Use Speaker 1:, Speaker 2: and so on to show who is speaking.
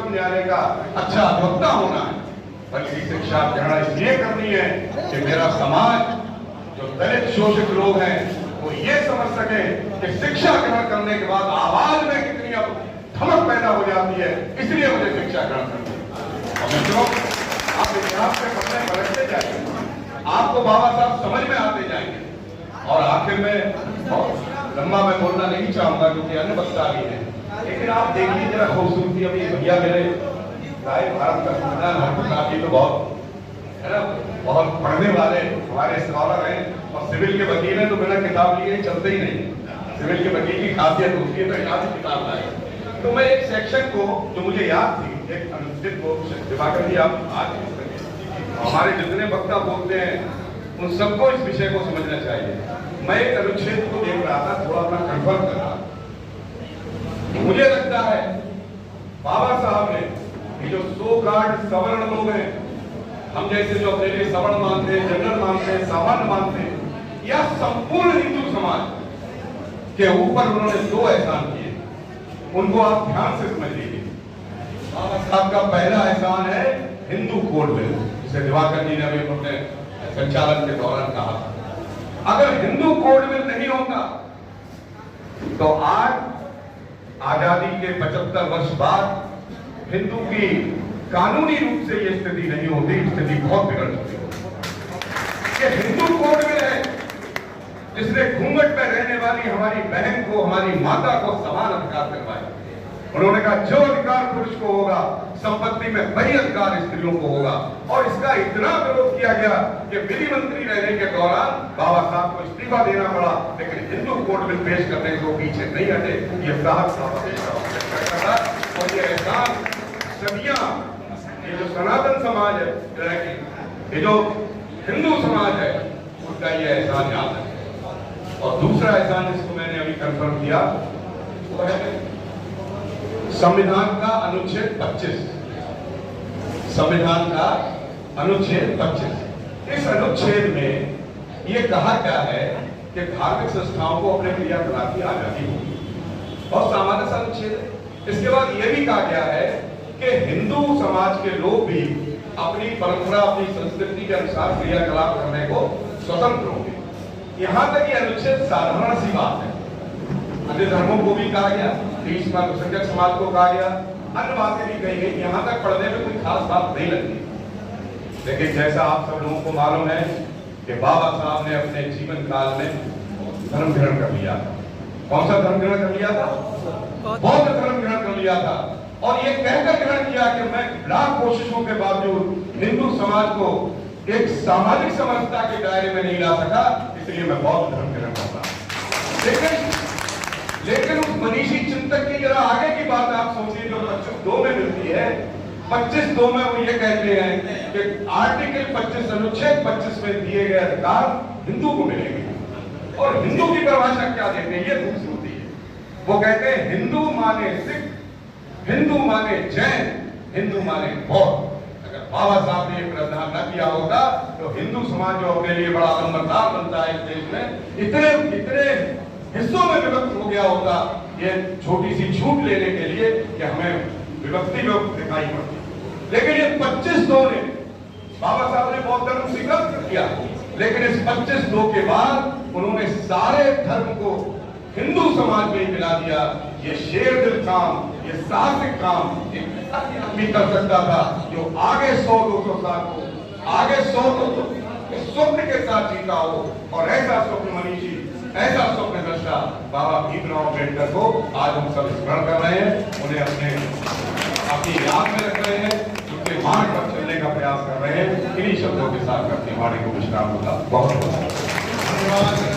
Speaker 1: उच्चतम न्यायालय का अच्छा अधिवक्ता होना है, बल्कि शिक्षा ग्रहण इसलिए करनी है कि मेरा समाज जो दलित शोषित लोग हैं वो ये समझ सके कि शिक्षा ग्रहण करने के बाद आवाज में कितनी अब धमक पैदा हो जाती है, इसलिए मुझे शिक्षा ग्रहण करनी है। और मित्रों, आप इतिहास में पढ़ने पलटते जाएंगे, आपको बाबा साहब समझ में आते जाएंगे। और आखिर में बहुत लंबा मैं बोलना नहीं चाहूंगा क्योंकि अन्य वक्ता भी है, लेकिन आप देखिए जरा खूबसूरती। अभी भैया मेरे राय भारत का संविधान काफी तो बहुत है ना, बहुत पढ़ने वाले हमारे स्कॉलर हैं, और सिविल के वकील हैं तो बिना किताब लिए चलते ही नहीं। सिविल के वकील की खासियत होती है तो यहाँ से किताब लाए। तो मैं एक सेक्शन को जो मुझे याद थी, एक अनुच्छेद को, दिवाकर जी आप आज हमारे जितने वक्ता बोलते हैं उन सबको इस विषय को समझना चाहिए। मैं एक अनुच्छेद को देख रहा था, थोड़ा अपना कंफर्म कर रहा था। मुझे लगता है बाबा साहब ने ये जो सो कॉल्ड सवर्ण लोग हैं, हम जैसे जो अपने लिए सवर्ण मानते हैं, जनरल मानते हैं, सामान्य मानते हैं, या संपूर्ण हिंदू समाज के ऊपर उन्होंने दो एहसान किए, उनको आप ध्यान से समझ लीजिए। बाबा साहब का पहला एहसान है हिंदू कोड बिल, जिसे दिवाकर जी ने अभी अपने संचालन के दौरान कहा। अगर हिंदू कोड बिल नहीं होता तो आज आजादी के 75 वर्ष बाद हिंदू की कानूनी रूप से यह स्थिति नहीं होती, स्थिति बहुत बिगड़ चुकी होती। हिंदू कोड बिल है जिसने घूंघट में रहने वाली हमारी बहन को, हमारी माता को समान अधिकार दिलवाए। उन्होंने कहा जो अधिकार पुरुष को होगा संपत्ति में वही अधिकार स्त्रियों को होगा। और इसका इतना विरोध किया गया कि विधि मंत्री रहने के दौरान बाबा साहब को इस्तीफा देना पड़ा, लेकिन हिंदू कोड बिल पेश करने को पीछे नहीं हटे। ये साहब और ये एहसान सदियां ये जो सनातन समाज है, ये जो हिंदू समाज है, उसका ये एहसान याद है। और दूसरा एहसान जिसको मैंने अभी कंफर्म किया वो है संविधान का अनुच्छेद 25। संविधान का अनुच्छेद 25, इस अनुच्छेद में ये कहा गया है कि धार्मिक संस्थाओं को अपने क्रियाकलाप की आजादी होगी। बहुत सामान्य सा अनुच्छेद है। इसके बाद यह भी कहा गया है कि हिंदू समाज के लोग भी अपनी परंपरा, अपनी संस्कृति के अनुसार क्रियाकलाप करने को स्वतंत्र होंगे। यहां तक ये अनुच्छेद साधारण सी बात है। अन्य धर्मों को भी कहा गया, तीस पर संख्यक समाज को कहा गया, अन्य बातें भी कही गई। यहां तक पढ़ने में कोई खास बात नहीं लगती। लेकिन जैसा आप सब लोगों को मालूम है कि बाबा साहब ने अपने जीवन काल में धर्म ग्रहण कर लिया था। कौन सा धर्म ग्रहण कर लिया था? बौद्ध धर्म ग्रहण कर लिया था। और ये कहकर ग्रहण किया कि मैं लाख कोशिशों के बावजूद हिंदू समाज को एक सामाजिक समरसता के दायरे में नहीं ला सका, इसलिए मैं बौद्ध धर्म ग्रहण करता। लेकिन उस मनीषी चिंतक की जरा आगे की बात आप सोचिए जो 25(2) में मिलती है। 25(2) में वो ये कहते हैं कि आर्टिकल 25 अनुच्छेद 25 में दिए गए अधिकार हिंदू को मिलेंगे। और हिंदू की परिभाषा क्या देते हैं, ये खूबसूरती है। वो कहते हैं हिंदू माने सिख, हिंदू माने जैन, हिंदू माने बौद्ध। अगर बाबा साहब ने प्रावधान न किया होता तो हिंदू समाज जो अपने लिए बड़ा नंबरदार बनता है इस देश में, इतने हिस्सों में विभक्त हो गया होता। ये छोटी सी छूट लेने के लिए कि हमें विभक्ति में दिखाई पड़ती। लेकिन ये 25(2) ने बाबा साहब ने बौद्ध धर्म स्वीकार कर दिया, लेकिन इस 25(2) के बाद उन्होंने सारे धर्म को हिंदू समाज में मिला दिया। ये शेर दिल काम, ये साहसिक काम एक आदमी कर सकता था जो आगे 100-200 साल को आगे 100-200 स्वप्न के साथ जीता हो। और ऐसा स्वप्न मनीषी, ऐसा स्वप्न दृष्टा बाबा भीमराव अम्बेडकर को आज हम सब स्मरण कर रहे हैं, उन्हें अपनी याद में रख रहे हैं, उनके मार्ग पर चलने का प्रयास कर रहे हैं। इन्हीं शब्दों के साथ अपनी वाणी को विश्राम होगा। बहुत बहुत धन्यवाद।